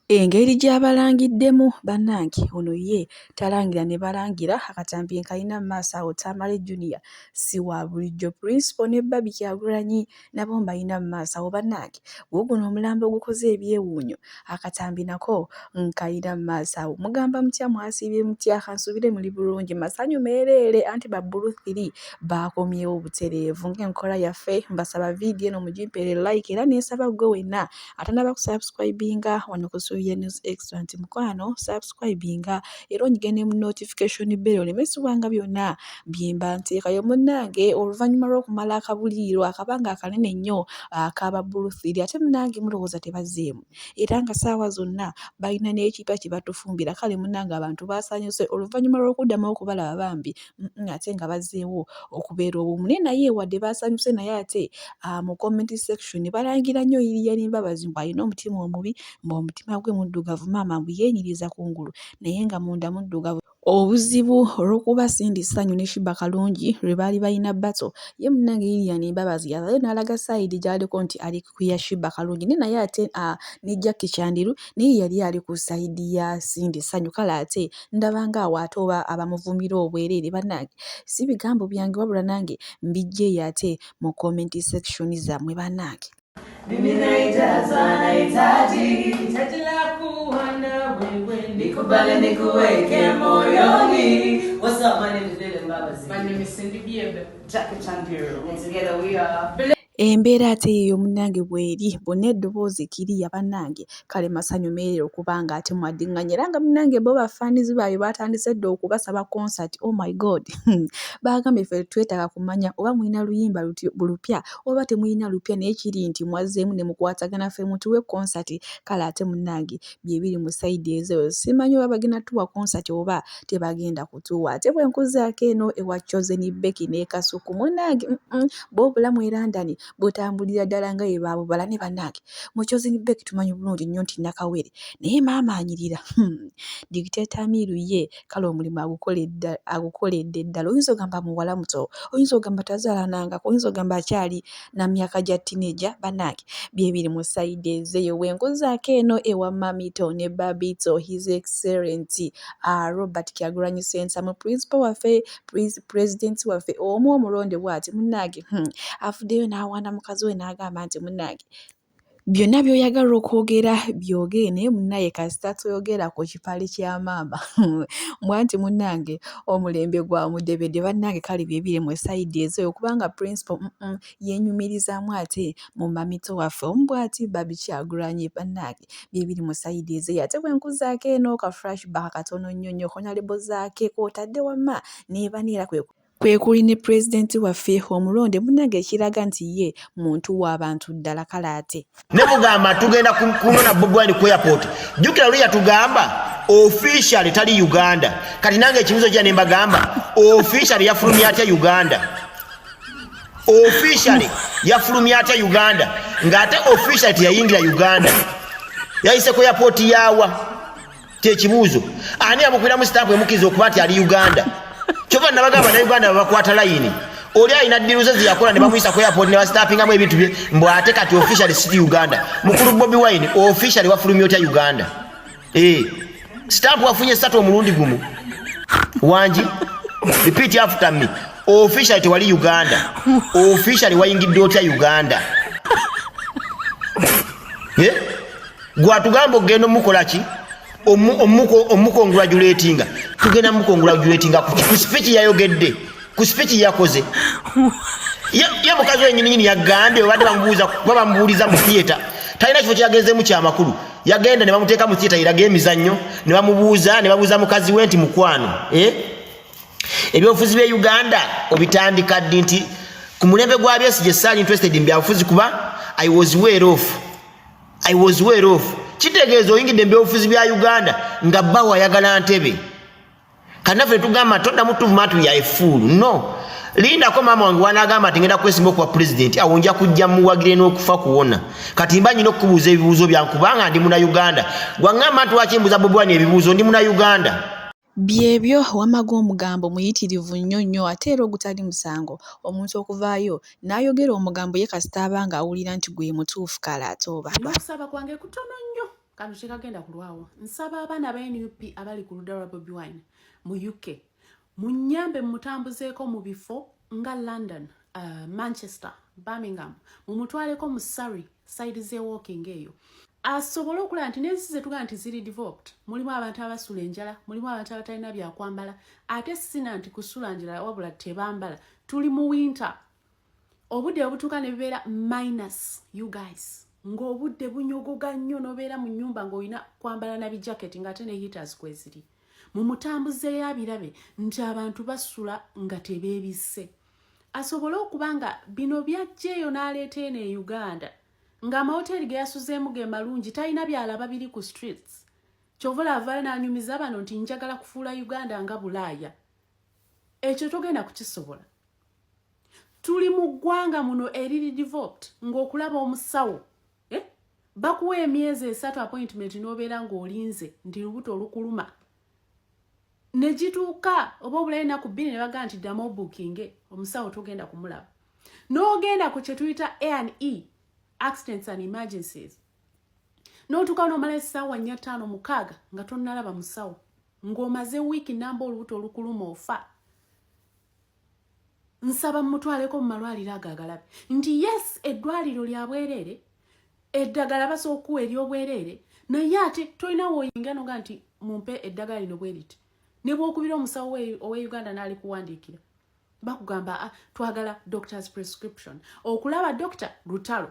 Engeri gy'abalangiddemu bannange ono ye talangira ne balangira akatambi kalina mu maaso awo Tamale Junior si wa bulijjo Principal ne Barbie Kyagulanyi nabo mbalina mu maaso awo bannange guno omulambo gukoze ebyewuunyo akatambi nako nkalina mu maaso awo mugamba mutya mwasiibye mutya kansubire muli bulungi masanyu meereere anti babbulu 3 baakomyewo obutereevu ng'enkola yaffe mbasaba vidiyo eno mugimpeere like era n'ensaba gwe wenna atanaba kusubscribinga wano ku News Extra nti mukwano subscribinga era onyigene mu notification bell olemesibwanga byonna byemba nteekayo munnange oluvannyuma lw'okumala akabuliiro akabanga akanene nnyo akaba bbulu 3 ate munnange mulowooza tebazeemu era nga ssaawa zonna balina n'ekipa kye batufumbira kale munnange abantu baasanyuse oluvannyuma lw'okuddamu okubalaba bambi ate nga bazzeewo okubeera obumu naye wadde baasanyuse naye ate mu comment section balangira nnyo Iriya n'embabazi bw'alina omutima omubi ng'omutima gwe muddugavu maama bwe yeenyiriza kungulu naye nga munda muddugavu obuzibu olw'okuba Sindi Ssanyu ne Shiba Kalungi lwe baali balina bato ye munnange Iriya n'embabazi yazayo n'alaga sayidi gy'aliko nti ali ku ya Shiba Kalungi naye ate ne Jackie Chandiru naye yali ali ku sayidi ya Sindi Ssanyu kale ate ndabanga awo ate oba abamuvumira obwereere bannange si bigambo byange wabula nange mbijjeeyo ate mu comment section zammwe bannange. Mimi nahitaji la kuwa na wewe, nikubali nikuweke moyoni. What's up, my name is Lily Mbabazi. My name is Cindy Biebe. Jackie Chandiru. And together we are... Embeera ate eyo munnange bw'eri bonna eddoboozi kiriya bannange kale masanyu meerere okubanga ate mwaddiŋŋanya era nga munnange bo bafaanizi baabwe batandise dda okubasaba concert. Oh my god baagambye ffe twetaaga kumanya oba mulina luyimba lupya oba temulina lupya naye kiri nti mwazzeemu ne mukwatagana ffe mutuwe concert kale ate munnange bye biri mu sayidi ezo simanyi oba bagenda tuwa concert oba tebagenda kutuwa ate bwe nkuzaako eno ewa Chosen Becky ne Kasuku munnange bo obulamu era ndani butambulira ddala nga ye baabubala ne bannange mu Chosen Becky tumanyi bulungi nnyo nti nakawere naye maama anyirira Dictator Amiru ye kale omulimu agukoledde ddala oyinza ogamba muwala muto oyinza ogamba tazaalanangako oyinza ogamba akyali na myaka gya teenager bannange bye biri mu sayidi ezeeyo wenkuzaako eno ewa Mamito ne Babito His Excellency Robert Kyagulanyi Ssentamu Principal waffe President waffe omu omulonde bw'ati munnange afuddeyo n'awaana mukazi we n'agamba nti munnange byonna by'oyagala okwogera byogere naye munnaye kasita toyogera ku kipale kya maama mwanti munnange omulembe gwa mudebedde bannange kale bye biri mu sayidi ezo okubanga Principal yeenyumirizaamu ate mu Mamito waffe omu bw'ati Barbie Kyagulanyi bannange bye biri mu sayidi ezo ate bwe nkuzaako eno ka flashback katono nnyo nnyo konyalebo zaake kw'otadde wamma neebaneera kwe kuli ne pulezidenti waffe omulonde munnange ekiraga nti ye muntu w'abantu ddala kale ate ne mugamba tugenda kunona Bobi Wine ku airport jjukira luli yatugamba officially tali Uganda kati nange ekibuzo kya ne mbagamba officially yafulumya atya Uganda officially yafulumya atya Uganda ng'ate officially teyayingira Uganda yayise ku airport yawa tekibuzo ani amukwira mu stamp emukiza okuba ati ali Uganda Chova nabagamba na Uganda bakwata line. Oli alina diruze ziyakola ne bamuyisa ku airport ne bastapinga mu ebintu bye mbo ate kati officially city Uganda. Mukulu Bobi Wine officially wafulumya otya Uganda. Stamp wafunye sato omulundi gumu. Wanji repeat after me. Officially tewali Uganda. Officially wayingidde otya Uganda. Gwatugamba ogenda mukola ki? Omukongratulatinga tugenda mukongratulatinga ku speech yayogedde ku speech yakoze ye mukazi wenyini yagambye obadde bamubuuliza mu theater talina kifo kyagenzeemu kyamakulu yagenda ne bamuteeka mu theater iraga emizannyo ne babuuza mukazi we nti mukwano ebyobufuzi bye Uganda obitandika ddi nti ku mulembe gwa Besigye saali interested in byabufuzi kuba I was well off kitegeeza oyingidde mbyobufuzi bya Uganda nga bawa yagala Ntebe kanaffe tugamba tonda mutuvumatu ya efulu no linda ko mama wange wanagamba ati ngenda kwesimba kwa president awonja kujja muwagire n'okufa kuwona kati mbanyi n'okubuuza ebibuuzo byankubanga ndi muna Uganda gwangamba ati wakimbuza Bobi Wine ebibuuzo ndi muna Uganda byebyo wamaga omugambo muyitirivu nnyo nnyo ate era ogutali musango omuntu okuvaayo n'ayogera omugambo ye kasita abanga awulira nti gwe mutuufu kale ate oba okusaba kwange kutono nnyo kano tekagenda kulwawo. Nsaba abaana ba NUP abali ku ludda lwa Bobi Wine mu UK munyambe mutambuzeeko mu bifo nga London, Manchester, Birmingham, mumutwaleko mu Surrey side ze walking eyo asobole okulaba nti n'ensi zetuga nti ziri developed mulimu abantu abasula enjala, mulimu abantu abatalina byakwambala, ate sina nti kusula njala wabula tebambala. Tuli mu winter, obudde obutuuka ne bibeera minus, you guys, ng'obudde bunyogoga nnyo n'obeera mu nnyumba ng'olina kwambala na bijaketi ng'ate ne heaters kweziri. Mumutambuzeeyo abirabe nti abantu basula nga tebeebisse. Asobole okuba nga bino byajjeeyo n'aleeta eno e Uganda nga amahoteri ge yasuzeemu ge malungi talina byalaba biri ku streets. Kyovola avaayo n'anyumiza bano nti njagala kufuula Uganda nga Bulaaya. Ekyo togenda kukisobola. Tuli mu ggwanga muno eriri developed ng'okulaba omusawo bakuwa emyezi 3 appointment n'obeera ng'olinze nti lubuto olukuluma. Ne gituuka oba obulayo ennaku 2 ne bagaa nti ddamu booking omusawo togenda kumulaba. N'ogenda ku kye tuyita A&E, accidents and emergencies. N'otuuka n'omala essaawa 4-5 nga tonnalaba musawo ng'omaze wiiki namba olubuto olukuluma ofa. Nsaba mutwaleko mu malwaliro ago agalabe nti yes eddwaliro lya bwereere, eddagala basobola okuwa ery'obwereere, naye ate tolina woyinga noga nti mumpe eddagala lino bwe riti. Ne bw'okubira omusawo owe Uganda n'ali kuwandiikira bakugamba twagala doctor's prescription. Okulaba doctor lutalo.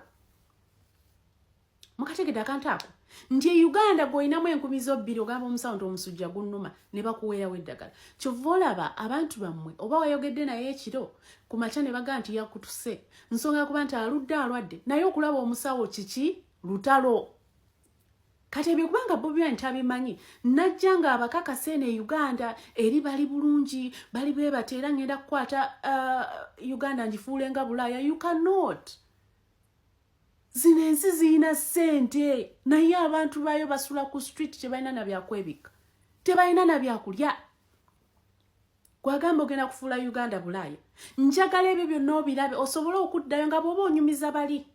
Mukategedde akantu ako nti e Uganda gw'olinamu 2,000 ogamba omusawo nti omusujja gunnuma ne bakuweerawo eddagala. Kyova olaba abantu bammwe oba wayogedde naye ekiro ku makya ne bagaa nti yakutuse nsonga kuba nti alwadde naye okulaba omusawo kiki lutalo. Kati ebyo kubanga Bobi Wine tabimanyi najja nga abakakasa eno e Uganda eri bali bulungi bali bwe bateera ngenda kukwata Uganda ngifuule nga Bulaaya. You cannot. Zino ensi zirina ssente naye abantu bayo basula ku street tebalina na byakwebika, tebalina na byakulya. Gwagamba ogenda kufuula Uganda Bulaaya. Njagala ebyo byonna obirabe osobole okuddayo nga bw'oba onyumiza bali.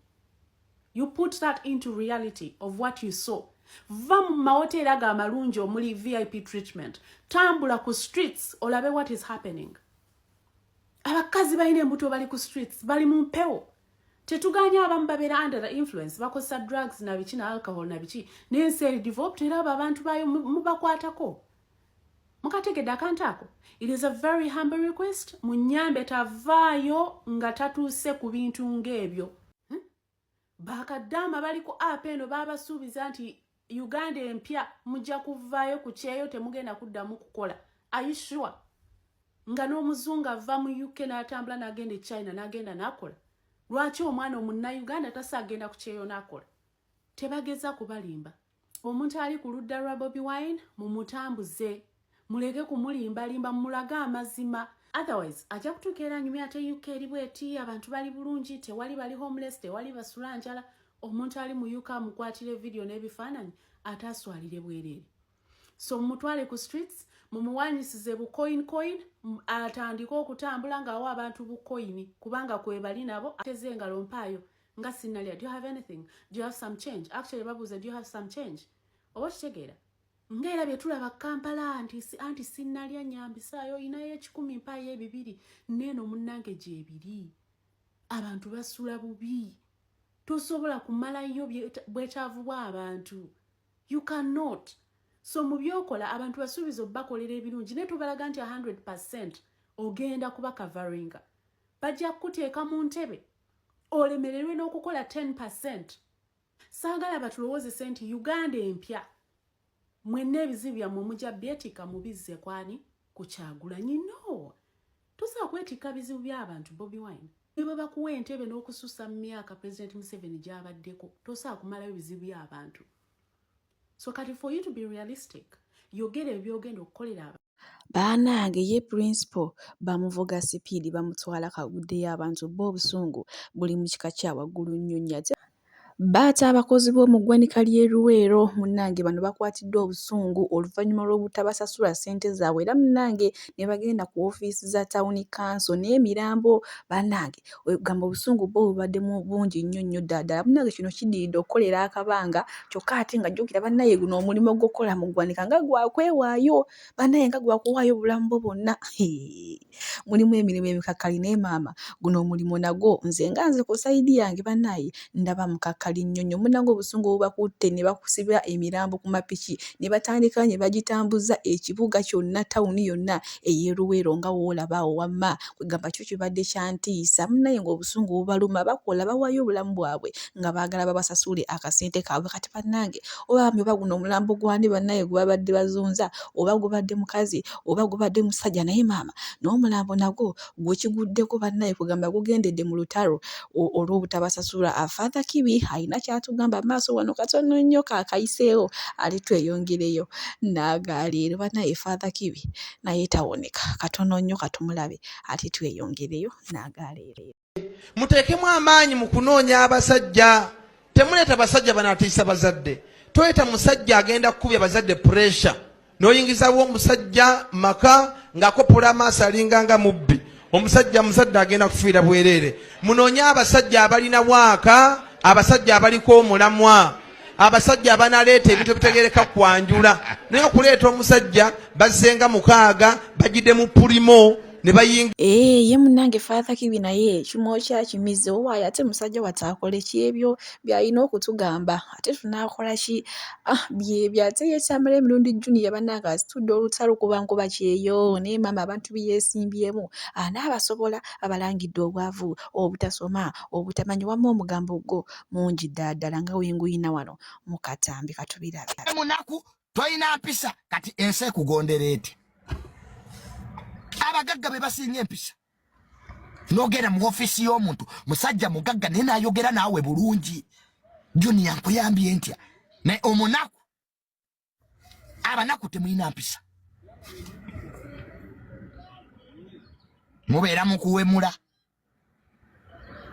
You put that into reality of what you saw. Va mu mahoteri ago amalungi omuli VIP treatment. Tambula ku streets olabe what is happening. Abakazi balina embuto bali ku streets bali mu mpewo. Tetuganya abamu babeera under the influence bakozesa drugs na biki na alcohol na biki n'ensi eri developed era abantu bayo mubakwatako. Mukategedde akantu ako. It is a very humble request. Munyambe tavaayo nga tatuuse ku bintu ng'ebyo. Bakaddaama bali ku app eno babasuubiza nti Uganda empya mujja kuvaayo ku kyeyo temugenda kuddamu kukola. Are you sure? Nga n'omuzungu ava mu UK n'atambula n'agenda e China n'agenda n'akola. Lwaki omwana omunna-Uganda tasaagenda ku kyeyo n'akola? Tebageza kubalimba. Omuntu ali ku ludda lwa Bobi Wine mumutambuze. Muleke kumulimbalimba mulaga amazima. Otherwise, ajja kutuuka era nyumya ate UK eri bweti abantu bali bulungi tewali bali homeless tewali basula njala. Omuntu ali mu UK amukwatire video n'ebifaananyi ate aswalire bwereere. So mutwale ku streets mumuwanyisize bu coin atandika okutambula ng'awa abantu bu coin kubanga kwe bali nabo ateze engalo mpaayo nga sinalya. Do you have anything? Do you have some change? Actually babuuza do you have some change? Oba kitegeera ng'era bye tulaba Kampala anti sinalya nyambisaayo inayo 10 mpaayo 2 neno munnange gye 2 abantu basula bubi tosobola kumalayo bwetaavu bw'abantu. You cannot. So mu byokola abantu basuubiza bakolera ebirungi ne tubalaga nti 100% ogenda kuba coveringa. Bajja kuteeka mu ntebe olemererwe n'okukola 10%. Saagala batulowoozese nti Uganda empya mwenna ebizibu byammwe mujja byetika mubizze kwani ku Kyagulanyi. No, tosobola kwetika bizibu by'abantu Bobi Wine. Ne bwe bakuwa entebe n'okususa mu myaka President Museveni gy'abaddeko tosobola kumalayo bizibu by'abantu. So kati for you to be realistic, yogere byogenda okukolera Baanange ye principal bamuvuga sipiidi bamutwala kagudde y'abantu b'obusungu buli mu kika kya waggulu nnyo nnyo. Baata abakozi b'omuggwanika ly'e Luweero munnange bano bakwatiddwa obusungu oluvannyuma lw'obutabasasula ssente zaabwe era munnange ne bagenda ku woofiisi za Town Council n'emirambo bannange gamba obusungu bwo bubadde bungi nnyo ddala munnange kino kiddiridde okukolera akabanga kyokka ate nga jjukira bannaye guno omulimu gw'okukola mu ggwanika nga gwakwewaayo bannaye nga gwakuwaayo obulamu bwo bwonna mulimu emirimu emikakkali naye maama guno omulimu nagwo nze ku sayidi yange bannaye ndaba mukakkali nnyonnyo munnange obusungu obubakutte ne bakusibira emirambo ku mapiki ne batandika ne bagitambuza ekibuga kyonna tawuni yonna ey'e Luweero nga woolaba awo wamma kwegamba kyo kibadde kyantiisa munnaye ng'obusungu bubaluma bakola bawaayo obulamu bwabwe nga baagala babasasule akasente kaabwe kati bannange oba guno omulambo gwani bannaye gwe babadde bazunza oba gubadde mukazi oba gubadde musajja naye maama n'omulambo nagwo gwekiguddeko bannaye kugamba gugendedde mu lutalo olw'obutabasasula Father Kibi alina kyatugamba maaso wano katono nnyo kaakayiseewo ali tweyongereyo naagaaleero bannaye Father Kibi naye tawoneka katono nnyo katumulabe ati tweyongereyo naagaaleero muteekemu amaanyi mu kunoonya abasajja temuleeta basajja banaatiisa bazadde toyeta musajja agenda kukubya bazadde pressure n'oyingizawo omusajja maka ng'akopola amaaso alinganga mubbi omusajja muzadde agenda kufiira bwereere munoonye abasajja abalina waaka abasajja abaliko omulamwa abasajja abanaleeta ebintu bitegereka kwanjula naye okuleeta omusajja bazzenga 6 bagidde mu pulimo ne bayinga ye munnange Father Kibi naye kimwokya kimize owaayo ate musajja wataakole kyebyo byalina okutugamba ate tunaakola ki byebyo ate yekyamala emirundi juniya bannange asitudde olutalo kubankuba kyeyo naye maama abantu byeyesimbyemu n'abasobola abalangidde obwavu obutasoma obutamanyi wamma omugambo gwo mungi ddala nga wenguyina wano mu katambi katubirabe munaku toyina mpisa kati ensi ekugondera eti abagagga be basinga empisa nogera mu ofisi y'omuntu musajja mugagga naye naayogera naawe bulungi juniya nkuyambye ntya naye omunaku abanaku temulina mpisa mubeera mu kuwemula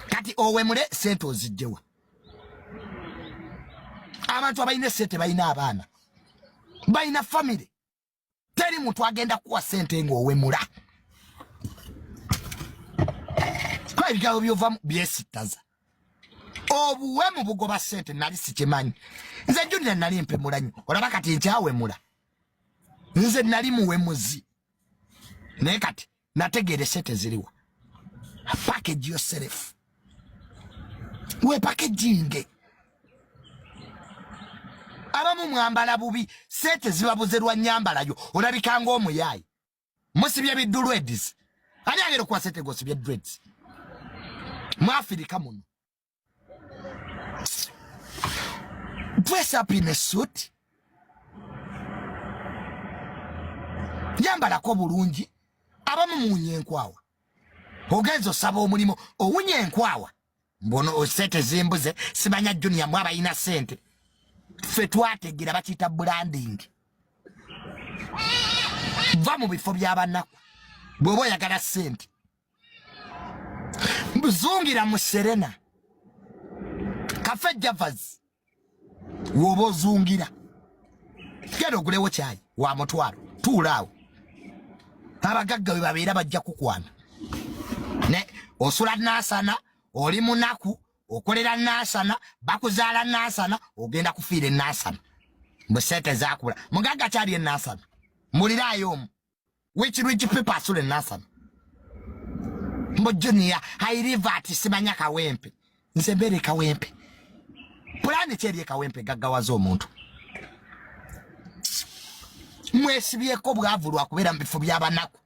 kati owemule sente ozijjewa abantu abalina sente balina abaana balina famire teri muntu agenda kuwa sente ng'owemula kwa ebigambo byovamu byesittaza obuwemu bugoba sente nali sikimanyi nze juniya nali mpemula nnyo olaba kati nkyawemula nze nali muwemuzi naye kati nategeere sente ziriwa package yourself we packaging abamu mwambala bubi sente zibabuze lwa nyambalayo olabikanga omuyaayi musibye bidulwedizi ani agera okuwa sente gosibye dreads mu Afirika muno dress up in a suit yambalako bulungi abamu muwunye enkwawa ogenza osaba omulimu owunye enkwawa mbono sente zimbuze simanya juniya mu abalina sente ffe twategeera bakiyita branding va mu bifo by'abanaku bw'oba oyagala sente buzungira mu Serena kafe Javas woba ozungira genda ogulewo kyayi wa mutwalo tuulaawo abagagga we babeera bajja kukwana ne osula naasana oli munaku okolera naasana bakuzaala naasana ogenda kufiira naasana musente zakula mugagga kyali enaasana muliraayo omu wich people asula naasana mbo juniya hairiva ati simanya kawempe nze mbere kawempe pulani kyeri kawempe gaggawaza omuntu mwesibyeko bwavu lwakubeera mu bifo by'abanaku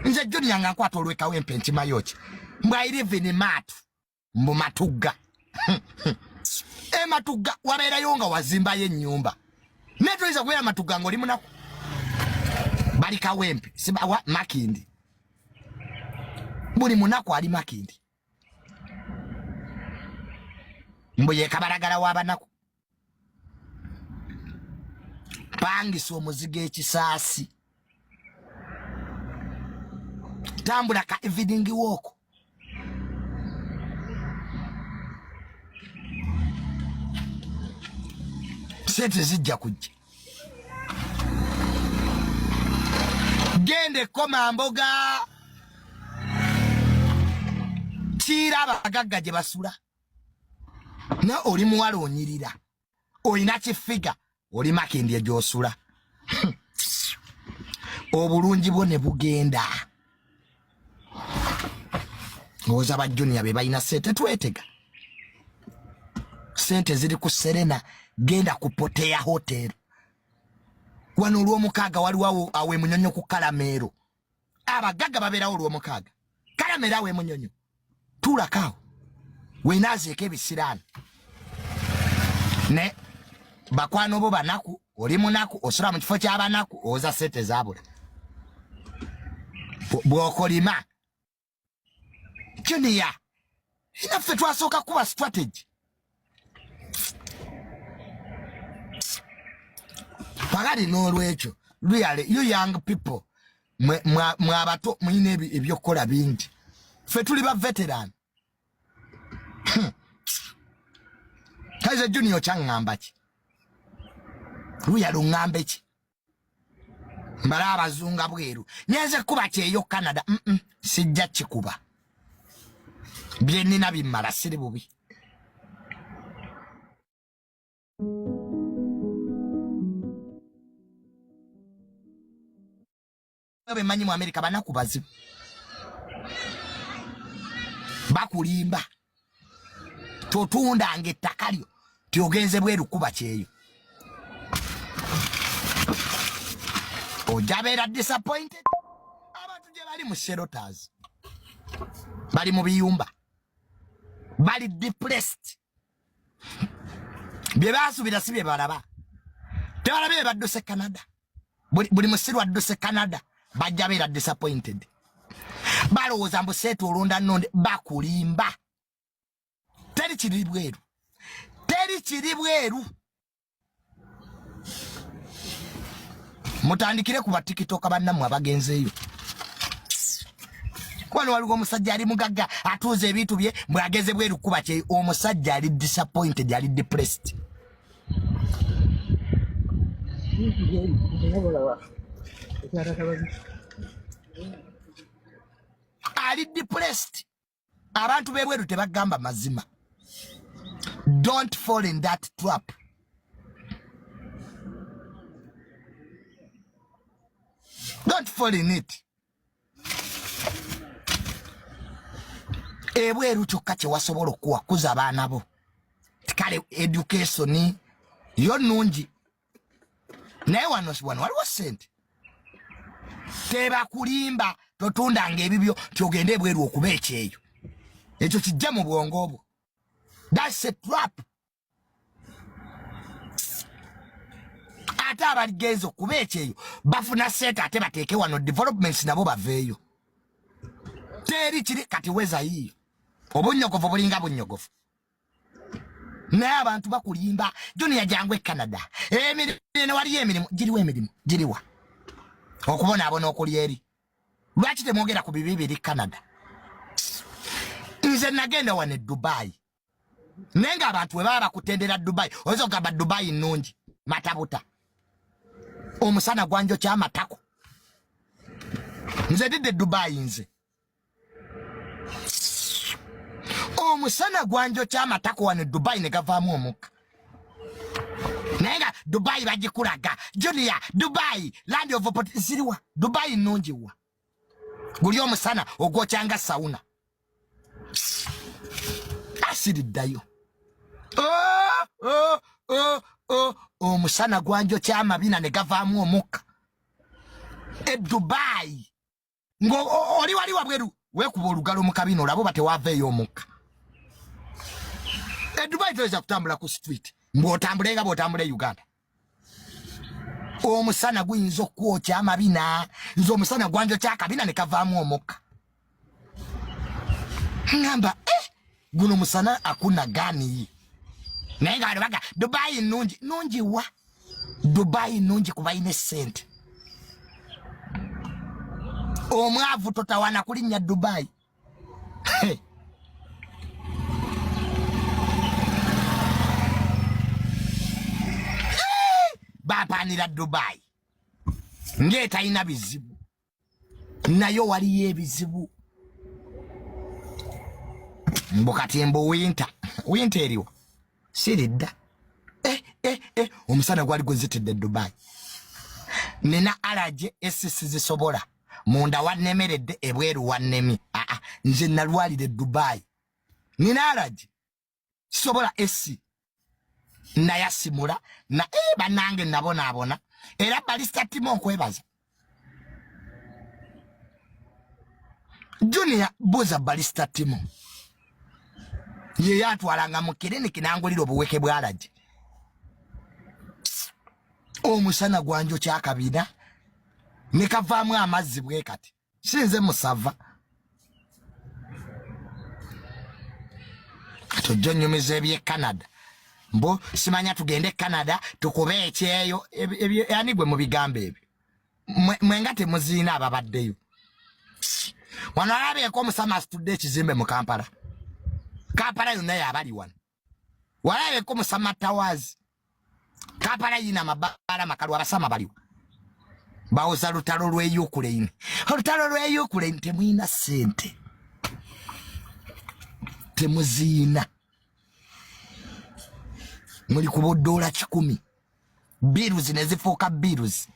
nze juniya nga nkwata olw'ekawempe nkimayo ki mbwairive ne maatu mu matugga matugga wabeerayo nga wazimbayo ennyumba netuyinza kubeera matugga ng'oli munaku bali kawempe sibawa makindi buli munaku ali makindi mbu ye kabalagala w'abanaku pangisa omuzigo ekisaasi tambula ka evening walk sente zijja kujja. Gende koma mboga tira abagagga gye basula na oli muwala onyirira olina kifiga oli makindi gyosula obulungi bwo ne bugenda ngoza ba junior be balina sente twetega sente ziri ku Serena genda kupotea hotel wano olw'omukaaga waliwo awe munyonyo ku Kalamero abagagga baberawo olw'omukaaga Kalamero awe munyonyo tulakao wenazeeko ebisiraani ne bakwano bo banaku oli munaku osula mu kifo ky'abanaku oza sente zaabula bw'okolima Junior inaffe twasooka kuba strategy pagadi n'olwekyo really you young people mwabato muyina ebyokukola bingi ffe tuli ba veteran kaize Junior kyaŋŋamba ki luyalo ŋŋambe ki mbala abazunga bweru nyenze kuba kyeyo Canada sijja kikuba bye nnina bimmala siri bubi bemanyi mu Amerika banaku bazibu bakulimba totundanga ettaka lyo tyogenze bweru kuba kyeyo ojabeera disappointed abantu gye bali mu shelters bali mu biyumba bali depressed bye baasubira si bye balaba tebalaba bye badduse Canada buli musiru adduse Canada bajja beera disappointed balowooza mbu seetu olonda nnonde bakulimba teri kiri bweru mutandikire ku batikitoka bannammwe abagenzeeyo kwano waliwo omusajja ali mugagga atuuza ebintu bye bwageze bweru kuba kye omusajja ali disappointed ali depressed ali depressed abantu bebweru tebagamba mazima don't fall in that trap don't fall in it ebweru kyokka kye wasobola okuwakuza abaana bo kale education yo nnungi naye wano waliwo sente tebakulimba totundanga ebibyo tyogende ebweru okuba ekyeyo ekyo kijja mu bwongo obwo that's a trap ate abaligenza okuba ekyeyo bafuna sente ate bateeke wano developments nabo baveeyo teri kiri kati weza yiyo obunyogovu bulinga bunyogovu naye abantu bakulimba Junior jangu e Canada emirimu waliyo emirimu giriwa okubonaabona okulya eri lwaki temwogera ku bibi biri Canada nze nagenda wano e Dubai naye ng'abantu bwe baba bakutendera Dubai oyinza okugamba Dubai nnungi matabuta omusana gwanjo kyamatako nze didde Dubai nze omusana gwanjo kyamatako wano Dubai ne gavaamu omukka naye nga Dubai bagikulaga Junior Dubai land of ziriwa Dubai nnungi wa guli omusana ogwokyanga sauna asiriddayo omusana gwanjo kyamabina ne gavaamu omukka e Dubai oli wali wabweru weekuba olugalo mu kabina olabo batewaveeyo omukka e Dubai toyinza kutambula ku street mbw'otambulenga bw'otambula e Uganda omusana guyinza okwokya amabina nze omusana gwanjo kyakabina ne kavaamu omukka ngamba guno musana akuna gani naye nga baga Dubai nungi wa Dubai nungi kuba ine sente omwavu totawana kulinnya Dubai bapanira Dubai ngeta ina bizibu nayo waliyo ebizibu mbokati embo winter eriwa siridda omusana gwali gwezitidde Dubai nina alaje esisi zisobola munda wannemeredde ebweru wannemi nze nalwalire Dubai nina alaje sobola esi nayasimula na banange nabona era balista timo okwebaza Junior boza balista timo ye yatwalanga mu kiriniki nangulira obuweke bwalaje omusana gwanjo kyakabina nikavaamu amazzi bwekati sinze musava tojonyumiza ebye Canada mbo simanya tugende Canada tukube ekyeyo yani gwe mu bigambo ebyo mwengate muzina ababaddeyo wano alabyeko omusama asitudde ekizimbe mu Kampala yonna yabali wano walabyeko omusama Towers Kampala yina mabala makalu abasama baliwo bawoza lutalo lwe Ukraine temuyina sente temuzina muli kubodola 10 bills nezifuuka bills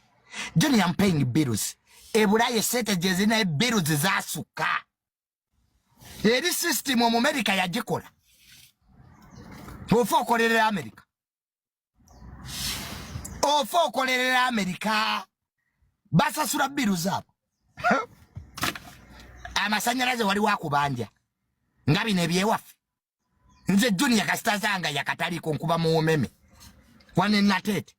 Johnny I'm paying bills ebulaye sente jezina bills zasuka eri system mu America yagikola ofo okolerera America basasula bills abo amasanyalaze wali wakubanja ngabi nebyewafe nze Junior kasitazanga yakataliko nkuba mu omeme wane natete